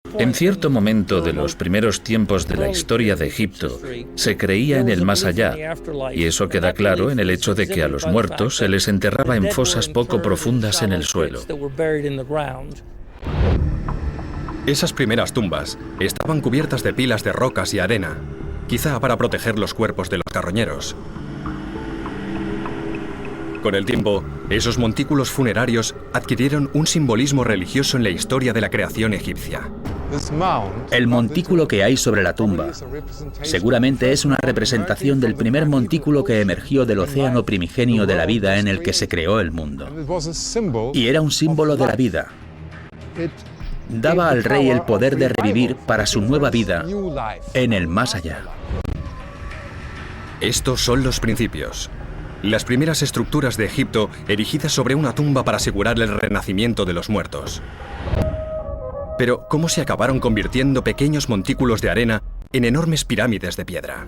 En cierto momento de los primeros tiempos de la historia de Egipto, se creía en el más allá, y eso queda claro en el hecho de que a los muertos se les enterraba en fosas poco profundas en el suelo. Esas primeras tumbas estaban cubiertas de pilas de rocas y arena, quizá para proteger los cuerpos de los carroñeros. Con el tiempo, esos montículos funerarios adquirieron un simbolismo religioso en la historia de la creación egipcia. El montículo que hay sobre la tumba seguramente es una representación del primer montículo que emergió del océano primigenio de la vida en el que se creó el mundo. Y era un símbolo de la vida. Daba al rey el poder de revivir para su nueva vida en el más allá. Estos son los principios. Las primeras estructuras de Egipto erigidas sobre una tumba para asegurar el renacimiento de los muertos. Pero, ¿cómo se acabaron convirtiendo pequeños montículos de arena en enormes pirámides de piedra?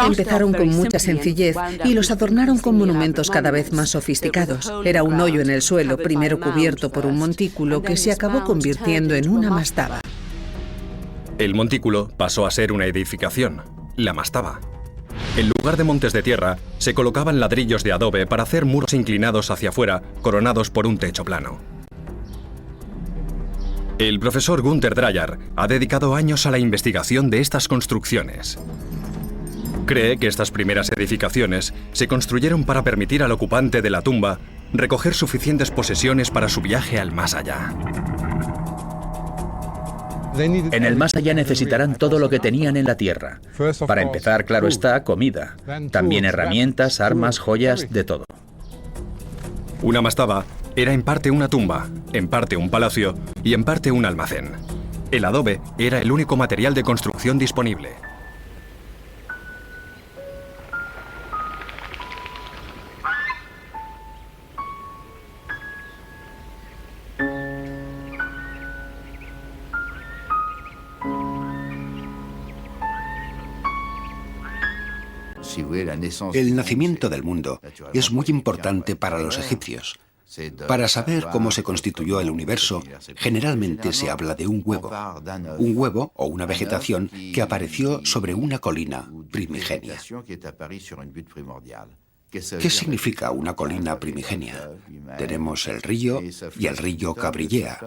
Empezaron con mucha sencillez y los adornaron con monumentos cada vez más sofisticados. Era un hoyo en el suelo, primero cubierto por un montículo que se acabó convirtiendo en una mastaba. El montículo pasó a ser una edificación, la mastaba. En lugar de montes de tierra, se colocaban ladrillos de adobe para hacer muros inclinados hacia afuera, coronados por un techo plano. El profesor Günter Dreyer ha dedicado años a la investigación de estas construcciones. Cree que estas primeras edificaciones se construyeron para permitir al ocupante de la tumba recoger suficientes posesiones para su viaje al más allá. En el más allá necesitarán todo lo que tenían en la tierra. Para empezar, claro está, comida. También herramientas, armas, joyas, de todo. Una mastaba era en parte una tumba, en parte un palacio y en parte un almacén. El adobe era el único material de construcción disponible. El nacimiento del mundo es muy importante para los egipcios. Para saber cómo se constituyó el universo, generalmente se habla de un huevo o una vegetación que apareció sobre una colina primigenia. ¿Qué significa una colina primigenia? Tenemos el río y el río cabrillea.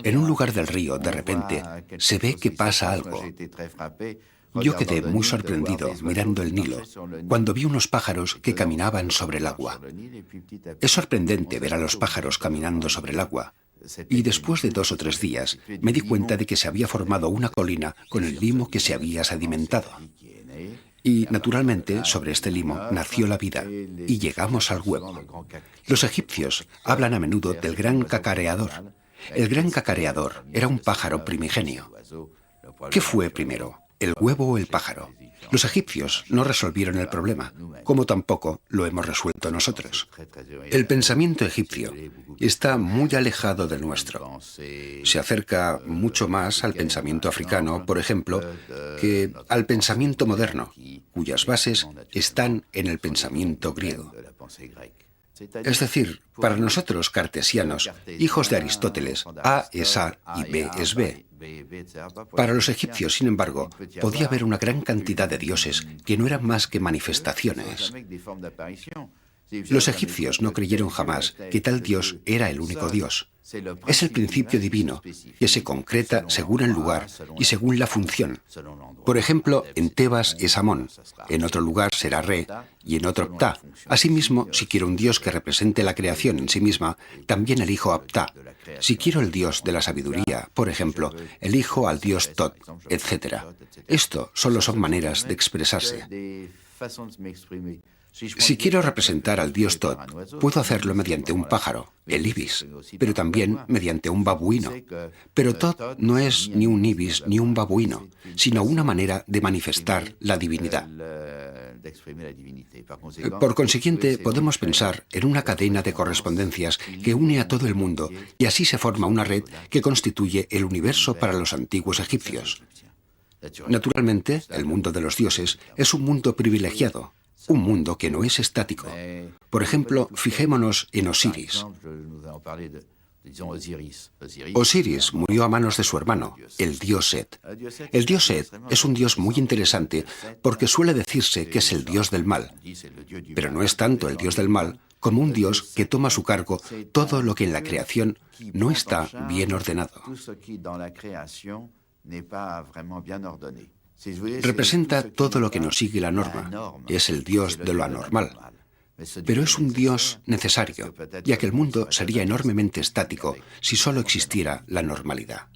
En un lugar del río, de repente, se ve que pasa algo. Yo quedé muy sorprendido mirando el Nilo cuando vi unos pájaros que caminaban sobre el agua. Es sorprendente ver a los pájaros caminando sobre el agua. Y después de 2 o 3 días me di cuenta de que se había formado una colina con el limo que se había sedimentado. Y, naturalmente, sobre este limo nació la vida y llegamos al huevo. Los egipcios hablan a menudo del gran cacareador. El gran cacareador era un pájaro primigenio. ¿Qué fue primero, el huevo o el pájaro? Los egipcios no resolvieron el problema, como tampoco lo hemos resuelto nosotros. El pensamiento egipcio está muy alejado del nuestro. Se acerca mucho más al pensamiento africano, por ejemplo, que al pensamiento moderno, cuyas bases están en el pensamiento griego. Es decir, para nosotros cartesianos, hijos de Aristóteles, A es A y B es B. Para los egipcios, sin embargo, podía haber una gran cantidad de dioses que no eran más que manifestaciones. Los egipcios no creyeron jamás que tal dios era el único dios. Es el principio divino, que se concreta según el lugar y según la función. Por ejemplo, en Tebas es Amón, en otro lugar será Re y en otro Ptah. Asimismo, si quiero un dios que represente la creación en sí misma, también elijo a Ptah. Si quiero el dios de la sabiduría, por ejemplo, elijo al dios Tot, etc. Esto solo son maneras de expresarse. Si quiero representar al dios Tot, puedo hacerlo mediante un pájaro, el ibis, pero también mediante un babuino. Pero Tot no es ni un ibis ni un babuino, sino una manera de manifestar la divinidad. Por consiguiente, podemos pensar en una cadena de correspondencias que une a todo el mundo y así se forma una red que constituye el universo para los antiguos egipcios. Naturalmente, el mundo de los dioses es un mundo privilegiado. Un mundo que no es estático. Por ejemplo, fijémonos en Osiris. Osiris murió a manos de su hermano, el dios Set. El dios Set es un dios muy interesante porque suele decirse que es el dios del mal, pero no es tanto el dios del mal como un dios que toma a su cargo todo lo que en la creación no está bien ordenado. Representa todo lo que no sigue la norma. Es el dios de lo anormal. Pero es un dios necesario, ya que el mundo sería enormemente estático si solo existiera la normalidad.